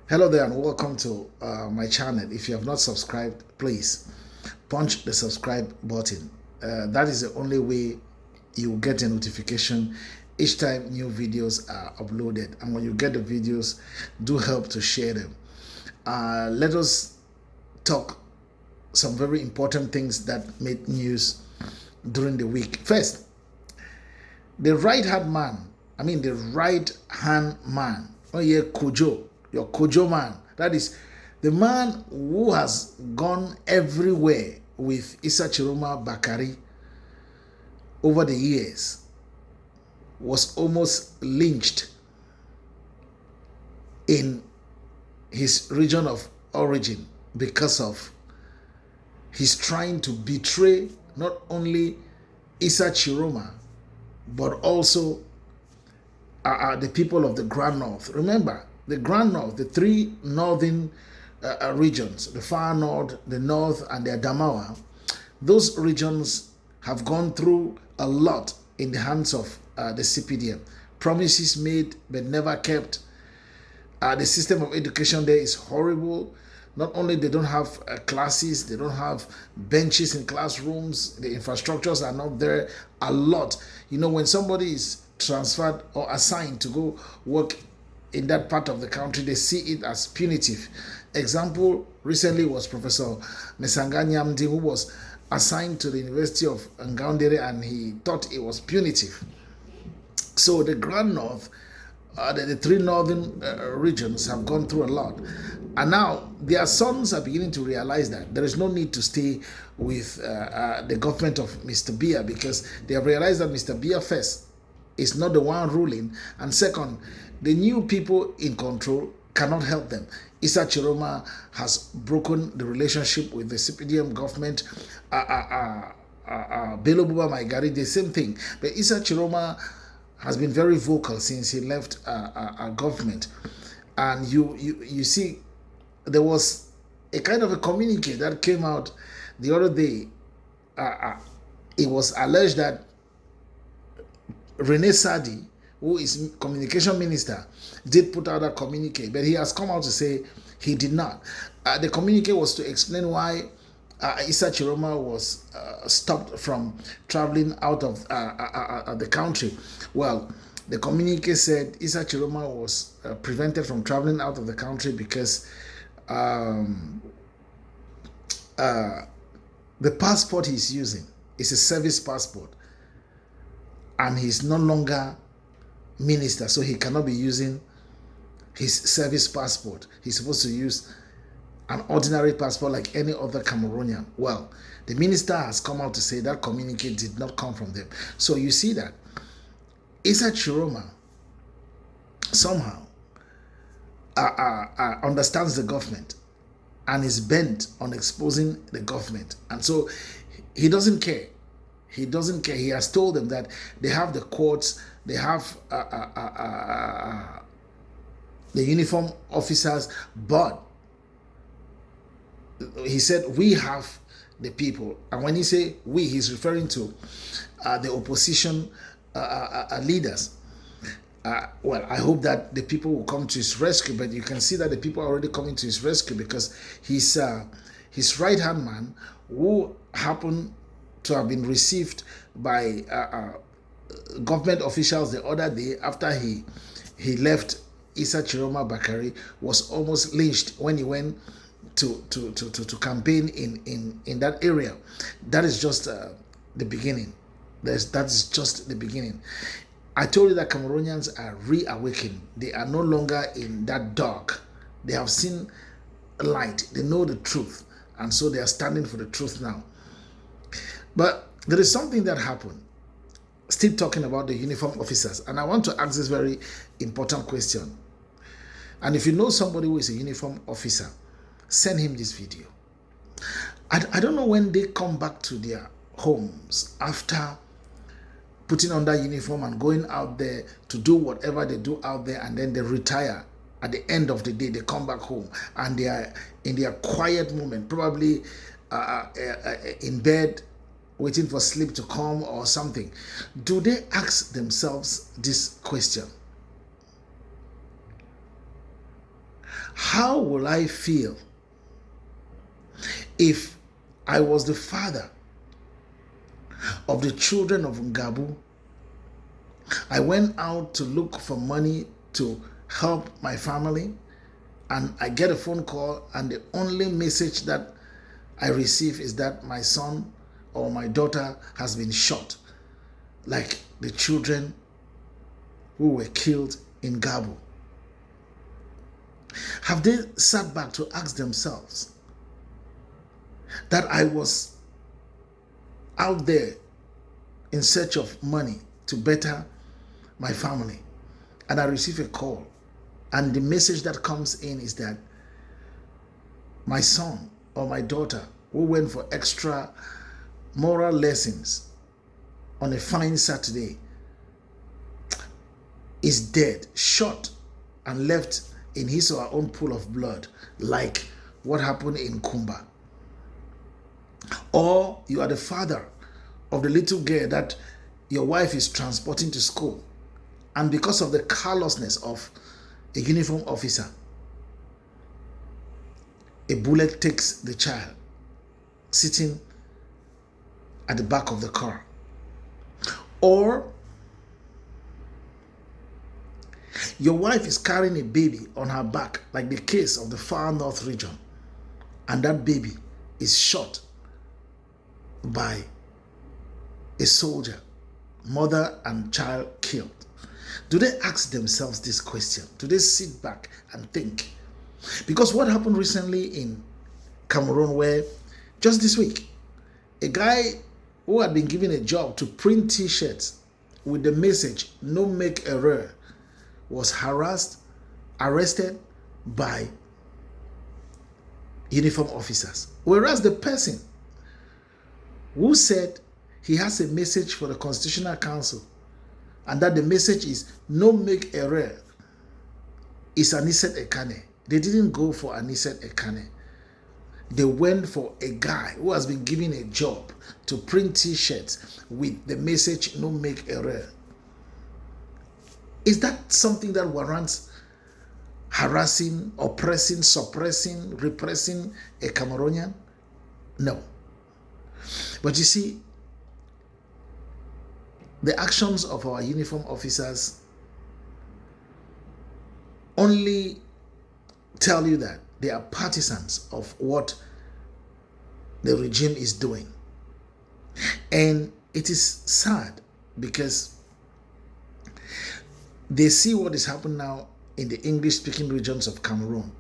Hello there and welcome to my channel. If you have not subscribed, please punch the subscribe button. That is the only way you will get a notification each time new videos are uploaded. And when you get the videos, do help to share them. Let us talk some very important things that made news during the week. First, the right-hand man, oh yeah, Kojo, your Kojo man. That is the man who has gone everywhere with Issa Tchiroma Bakari over the years, was almost lynched in his region of origin because of his trying to betray not only Issa Tchiroma but also the people of the Grand North. Remember, the Grand North, the three northern regions, the far north, the north, and the Adamawa, those regions have gone through a lot in the hands of the CPDM. Promises made but never kept. The system of education there is horrible. Not only they don't have classes, they don't have benches in classrooms, the infrastructures are not there a lot. You know, when somebody is transferred or assigned to go work in that part of the country, they see it as punitive. Example recently was Professor Mesanga Nyamdi, who was assigned to the University of Ngaoundere, and he thought it was punitive. So the Grand North, the three northern regions have gone through a lot. And now their sons are beginning to realize that there is no need to stay with the government of Mr. Biya, because they have realized that Mr. Biya, first, is not the one ruling, and second, the new people in control cannot help them. Issa Tchiroma has broken the relationship with the CPDM government. Bello Buba Maigari, the same thing. But Issa Tchiroma has been very vocal since he left our government. And you see, there was a kind of a communique that came out the other day. It was alleged that Rene Sadi, who is communication minister, did put out a communique, but he has come out to say he did not. The communique was to explain why Issa Tchiroma was stopped from traveling out of the country. Well, the communique said Issa Tchiroma was prevented from traveling out of the country because the passport he's using is a service passport, and he's no longer minister, so he cannot be using his service passport. He's supposed to use an ordinary passport like any other Cameroonian. Well, the minister has come out to say that communique did not come from them. So you see that Issa Tchiroma somehow understands the government and is bent on exposing the government, and so he doesn't care. He doesn't care. He has told them that they have the courts, they have the uniform officers, but he said we have the people. And when he say we, he's referring to the opposition leaders. Well, I hope that the people will come to his rescue, but you can see that the people are already coming to his rescue, because his right-hand man, who happened to have been received by government officials the other day after he left Issa Tchiroma Bakari, was almost lynched when he went to campaign in that area. That is just the beginning. That's just the beginning. I told you that Cameroonians are reawakened. They are no longer in that dark. They have seen light. They know the truth, and so they are standing for the truth now. But there is something that happened. Still talking about the uniform officers, and I want to ask this very important question. And if you know somebody who is a uniform officer, send him this video. I don't know when they come back to their homes after putting on that uniform and going out there to do whatever they do out there, and then they retire. At the end of the day, they come back home and they are in their quiet moment, probably in bed, waiting for sleep to come or something. Do they ask themselves this question? How will I feel if I was the father of the children of Ngabu? I went out to look for money to help my family, and I get a phone call, and the only message that I receive is that my son or my daughter has been shot, like the children who were killed in Gabo. Have they sat back to ask themselves that I was out there in search of money to better my family, and I receive a call, and the message that comes in is that my son or my daughter who went for extra moral lessons on a fine Saturday is dead, shot, and left in his or her own pool of blood, like what happened in Kumba? Or you are the father of the little girl that your wife is transporting to school, and because of the carelessness of a uniform officer, a bullet takes the child sitting at the back of the car. Or your wife is carrying a baby on her back, like the case of the far north region, and that baby is shot by a soldier, mother and child killed. Do they ask themselves this question? Do they sit back and think? Because what happened recently in Cameroon, where just this week, a guy who had been given a job to print t-shirts with the message, "No make error," was harassed, arrested by uniform officers. Whereas the person who said he has a message for the Constitutional Council, and that the message is "No make error," is Anicet Ekane. They didn't go for Anicet Ekane. They went for a guy who has been given a job to print t-shirts with the message "No make error." Is that something that warrants harassing, oppressing, suppressing, repressing a Cameroonian? No. But you see, the actions of our uniform officers only tell you that they are partisans of what the regime is doing. And it is sad because they see what is happening now in the English-speaking regions of Cameroon.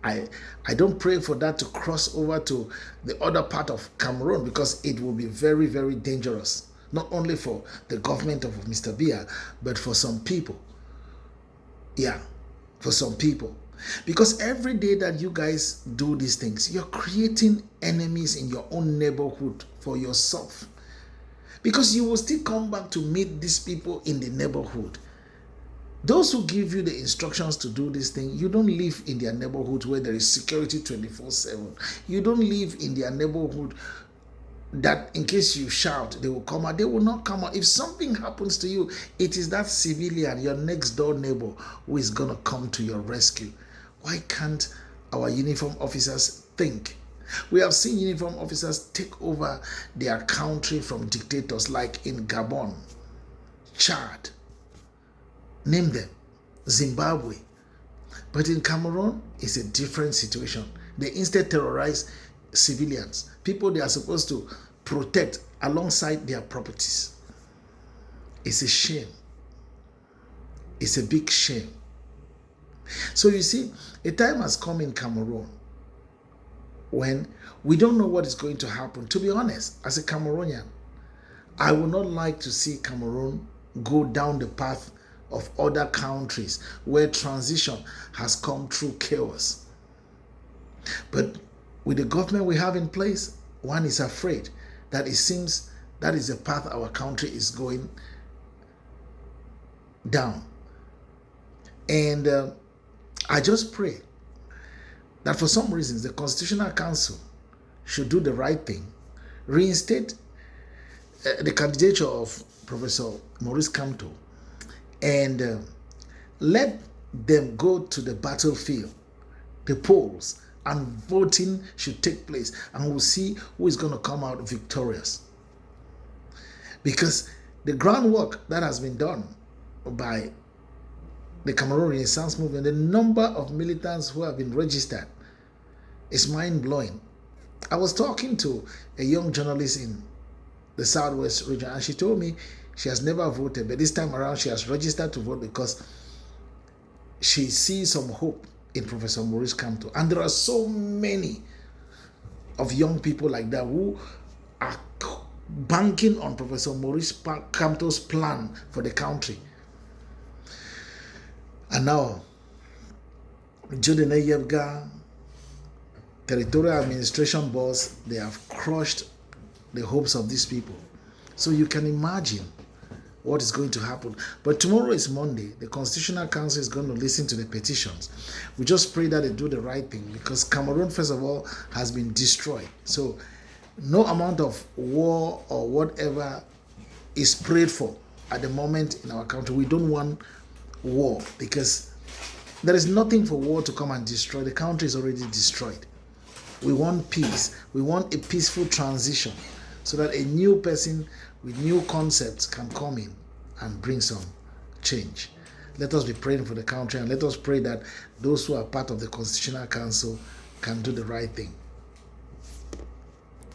I don't pray for that to cross over to the other part of Cameroon, because it will be very, very dangerous, not only for the government of Mr. Biya, but for some people. Yeah, for some people. Because every day that you guys do these things, you're creating enemies in your own neighborhood for yourself. Because you will still come back to meet these people in the neighborhood. Those who give you the instructions to do this thing, you don't live in their neighborhood where there is security 24/7. You don't live in their neighborhood that in case you shout, they will come out. They will not come out. If something happens to you, it is that civilian, your next door neighbor, who is going to come to your rescue. Why can't our uniform officers think? We have seen uniform officers take over their country from dictators, like in Gabon, Chad, name them, Zimbabwe. But in Cameroon, it's a different situation. They instead terrorize civilians, people they are supposed to protect alongside their properties. It's a shame. It's a big shame. So you see, a time has come in Cameroon when we don't know what is going to happen. To be honest, as a Cameroonian, I would not like to see Cameroon go down the path of other countries where transition has come through chaos. But with the government we have in place, one is afraid that it seems that is the path our country is going down. And I just pray that for some reasons the Constitutional Council should do the right thing, reinstate the candidature of Professor Maurice Kamto, and let them go to the battlefield the polls, and voting should take place, and we'll see who is going to come out victorious. Because the groundwork that has been done by the Cameroon Renaissance Movement, the number of militants who have been registered is mind-blowing. I was talking to a young journalist in the Southwest region, and she told me she has never voted, but this time around she has registered to vote because she sees some hope in Professor Maurice Kamto. And there are so many of young people like that who are banking on Professor Maurice Kamto's plan for the country. And now, Jodene Yevga, territorial administration boss, they have crushed the hopes of these people. So you can imagine what is going to happen. But tomorrow is Monday. The Constitutional Council is going to listen to the petitions. We just pray that they do the right thing, because Cameroon, first of all, has been destroyed. So no amount of war or whatever is prayed for at the moment in our country. We don't want war, because there is nothing for war to come and destroy. The country is already destroyed. We want peace. We want a peaceful transition, so that a new person with new concepts can come in and bring some change. Let us be praying for the country, and let us pray that those who are part of the Constitutional Council can do the right thing.